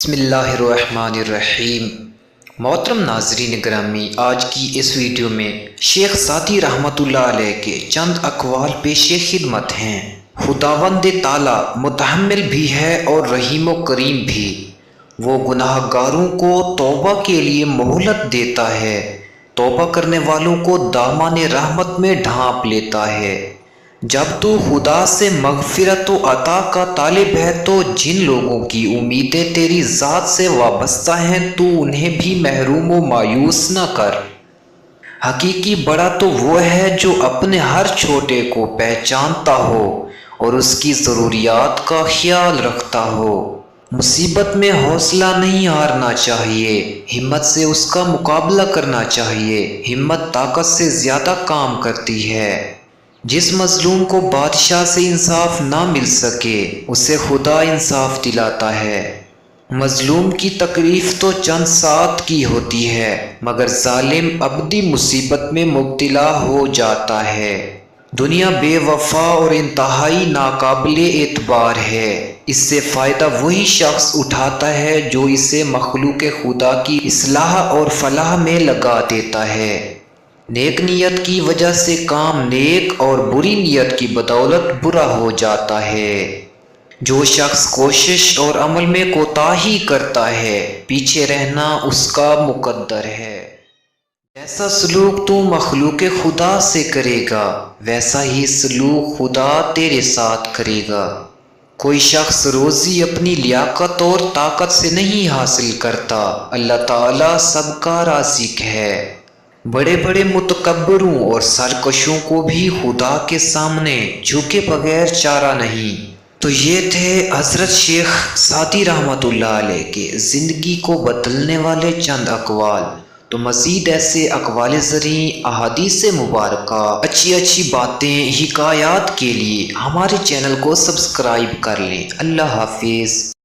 بسم اللہ الرحمن الرحیم۔ محترم ناظرین گرامی، آج کی اس ویڈیو میں شیخ سعدی رحمۃ اللہ علیہ کے چند اقوال پیش خدمت ہیں۔ خداوند تعالیٰ متحمل بھی ہے اور رحیم و کریم بھی۔ وہ گناہ گاروں کو توبہ کے لیے مہلت دیتا ہے، توبہ کرنے والوں کو دامان رحمت میں ڈھانپ لیتا ہے۔ جب تو خدا سے مغفرت و عطا کا طالب ہے تو جن لوگوں کی امیدیں تیری ذات سے وابستہ ہیں تو انہیں بھی محروم و مایوس نہ کر۔ حقیقی بڑا تو وہ ہے جو اپنے ہر چھوٹے کو پہچانتا ہو اور اس کی ضروریات کا خیال رکھتا ہو۔ مصیبت میں حوصلہ نہیں ہارنا چاہیے، ہمت سے اس کا مقابلہ کرنا چاہیے۔ ہمت طاقت سے زیادہ کام کرتی ہے۔ جس مظلوم کو بادشاہ سے انصاف نہ مل سکے اسے خدا انصاف دلاتا ہے۔ مظلوم کی تکلیف تو چند ساعت کی ہوتی ہے مگر ظالم ابدی مصیبت میں مبتلا ہو جاتا ہے۔ دنیا بے وفا اور انتہائی ناقابل اعتبار ہے۔ اس سے فائدہ وہی شخص اٹھاتا ہے جو اسے مخلوق خدا کی اصلاح اور فلاح میں لگا دیتا ہے۔ نیک نیت کی وجہ سے کام نیک اور بری نیت کی بدولت برا ہو جاتا ہے۔ جو شخص کوشش اور عمل میں کوتاہی کرتا ہے پیچھے رہنا اس کا مقدر ہے۔ جیسا سلوک تو مخلوق خدا سے کرے گا ویسا ہی سلوک خدا تیرے ساتھ کرے گا۔ کوئی شخص روزی اپنی لیاقت اور طاقت سے نہیں حاصل کرتا، اللہ تعالیٰ سب کا رازق ہے۔ بڑے بڑے متکبروں اور سرکشوں کو بھی خدا کے سامنے جھکے بغیر چارہ نہیں۔ تو یہ تھے حضرت شیخ سعدی رحمۃ اللہ علیہ کے زندگی کو بدلنے والے چند اقوال۔ تو مزید ایسے اقوال زریں، احادیث مبارکہ، اچھی باتیں، حکایات کے لیے ہمارے چینل کو سبسکرائب کر لیں۔ اللہ حافظ۔